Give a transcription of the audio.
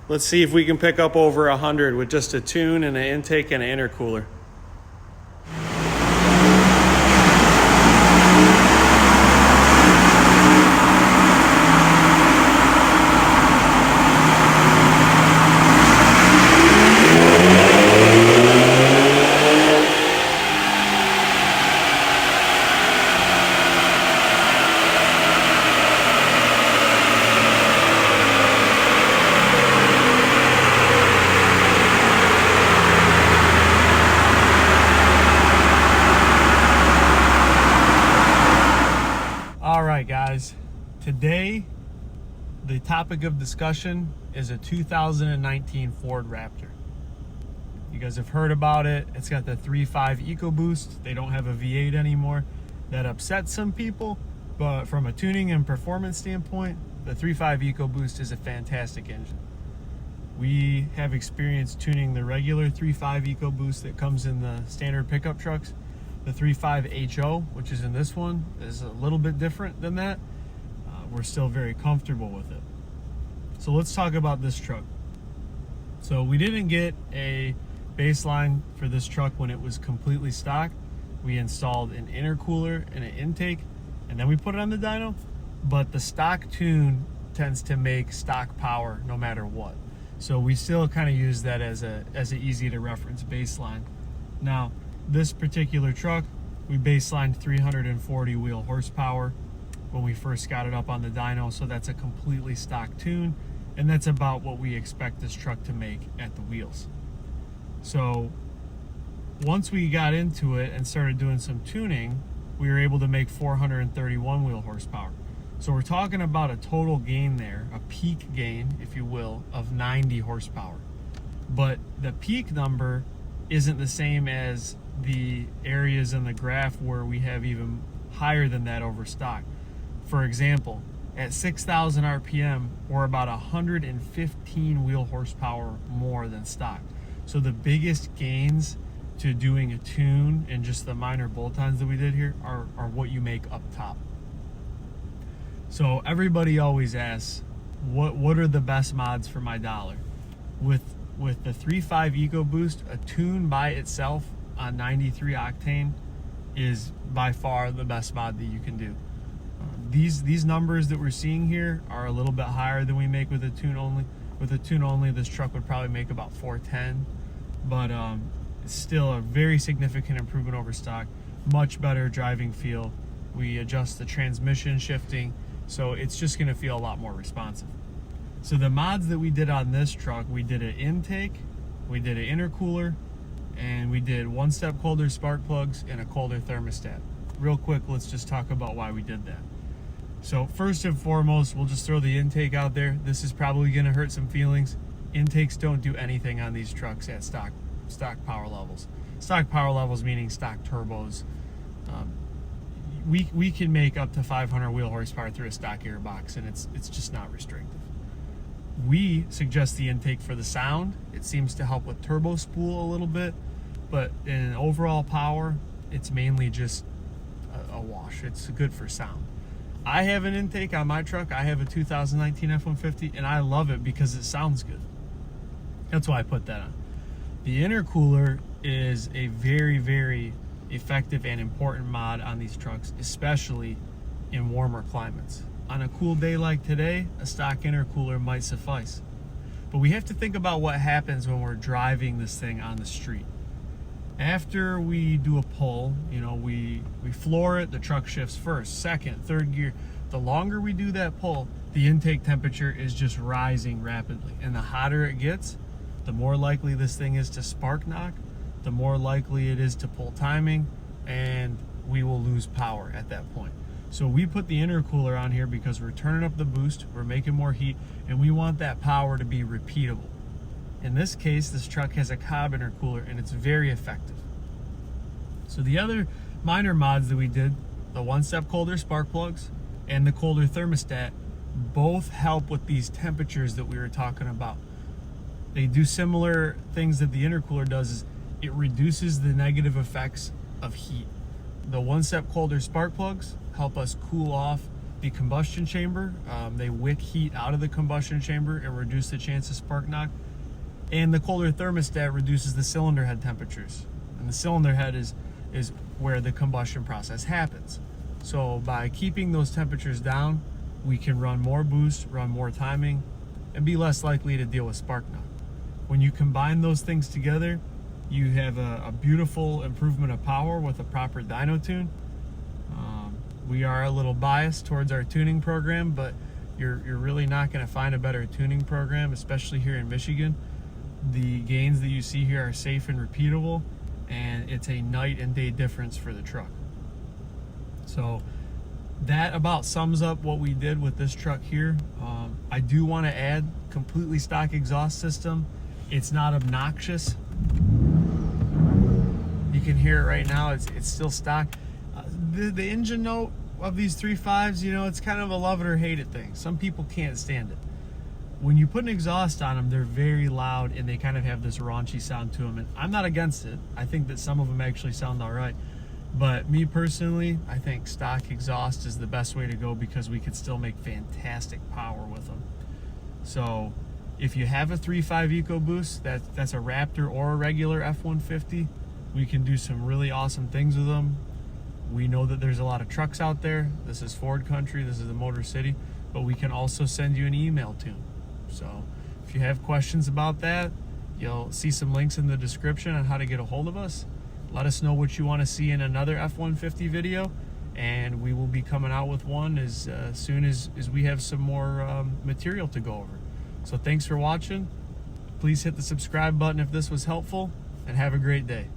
Let's see if we can pick up over 100 with just a tune and an intake and an intercooler. Guys, today the topic of discussion is a 2019 Ford Raptor. You guys have heard about it. It's got the 3.5 EcoBoost. They don't have a V8 anymore. That upsets some people, but from a tuning and performance standpoint, the 3.5 EcoBoost is a fantastic engine. We have experience tuning the regular 3.5 EcoBoost that comes in the standard pickup trucks. The 3.5 HO, which is in this one, is a little bit different than that. We're still very comfortable with it. So let's talk about this truck. So we didn't get a baseline for this truck when it was completely stock. We installed an intercooler and an intake, and then we put it on the dyno. But the stock tune tends to make stock power no matter what. So we still kind of use that as a easy to reference baseline. Now, this particular truck, we baselined 340 wheel horsepower when we first got it up on the dyno, so that's a completely stock tune, and that's about what we expect this truck to make at the wheels. So once we got into it and started doing some tuning, we were able to make 431 wheel horsepower. So we're talking about a total gain there, a peak gain, if you will, of 90 horsepower. But the peak number isn't the same as the areas in the graph where we have even higher than that over stock. For example, at 6,000 RPM, we're about 115 wheel horsepower more than stock. So the biggest gains to doing a tune and just the minor bolt-ons that we did here are what you make up top. So everybody always asks, what are the best mods for my dollar? With the 3.5 EcoBoost, a tune by itself on 93 octane is by far the best mod that you can do. These numbers that we're seeing here are a little bit higher than we make with a tune only. With a tune only, this truck would probably make about 410, but it's still a very significant improvement over stock. Much better driving feel. We adjust the transmission shifting, so it's just going to feel a lot more responsive. So the mods that we did on this truck, we did an intake, we did an intercooler, and we did one-step colder spark plugs and a colder thermostat. Real quick, let's just talk about why we did that. So first and foremost, we'll just throw the intake out there. This is probably going to hurt some feelings. Intakes don't do anything on these trucks at stock power levels. Stock power levels meaning stock turbos. We can make up to 500 wheel horsepower through a stock gearbox, and it's just not restrictive. We suggest the intake for the sound. It seems to help with turbo spool a little bit, but in overall power, it's mainly just a wash. It's good for sound. I have an intake on my truck. I have a 2019 F-150, and I love it because it sounds good. That's why I put that on. The intercooler is a very, very effective and important mod on these trucks, especially in warmer climates. On a cool day like today, a stock intercooler might suffice. But we have to think about what happens when we're driving this thing on the street. After we do a pull, we floor it, the truck shifts first, second, third gear. The longer we do that pull, the intake temperature is just rising rapidly. And the hotter it gets, the more likely this thing is to spark knock, the more likely it is to pull timing, and we will lose power at that point. So we put the intercooler on here because we're turning up the boost, we're making more heat, and we want that power to be repeatable. In this case, this truck has a cob intercooler, and it's very effective. So the other minor mods that we did, the one-step colder spark plugs and the colder thermostat, both help with these temperatures that we were talking about. They do similar things that the intercooler does. Is it reduces the negative effects of heat. The one-step colder spark plugs help us cool off the combustion chamber. They wick heat out of the combustion chamber and reduce the chance of spark knock. And the colder thermostat reduces the cylinder head temperatures. And the cylinder head is where the combustion process happens. So by keeping those temperatures down, we can run more boost, run more timing, and be less likely to deal with spark knock. When you combine those things together, you have a beautiful improvement of power with a proper dyno tune. We are a little biased towards our tuning program, but you're really not going to find a better tuning program, especially here in Michigan. The gains that you see here are safe and repeatable, and it's a night and day difference for the truck. So that about sums up what we did with this truck here. I do want to add completely stock exhaust system. It's not obnoxious. You can hear it right now. It's still stock. The engine note of these 3.5s, you know, it's kind of a love it or hate it thing. Some people can't stand it. When you put an exhaust on them, they're very loud and they kind of have this raunchy sound to them. And I'm not against it. I think that some of them actually sound all right. But me personally, I think stock exhaust is the best way to go because we could still make fantastic power with them. So if you have a 3.5 EcoBoost, that's a Raptor or a regular F-150, we can do some really awesome things with them. We know that there's a lot of trucks out there. This is Ford country, this is the Motor City, but we can also send you an email too. So if you have questions about that, you'll see some links in the description on how to get a hold of us. Let us know what you want to see in another F-150 video, and we will be coming out with one as soon as we have some more material to go over. So thanks for watching. Please hit the subscribe button if this was helpful, and have a great day.